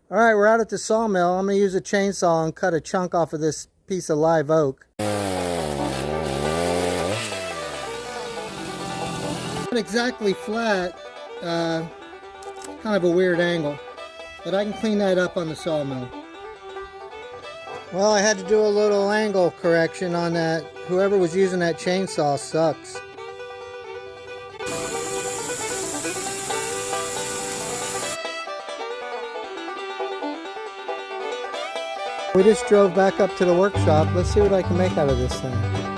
All right, we're out at the sawmill. I'm going to use a chainsaw and cut a chunk off of this piece of live oak. Not exactly flat, kind of a weird angle, but I can clean that up on the sawmill. Well, I had to do a little angle correction on that. Whoever was using that chainsaw sucks. We just drove back up to the workshop. Let's see what I can make out of this thing.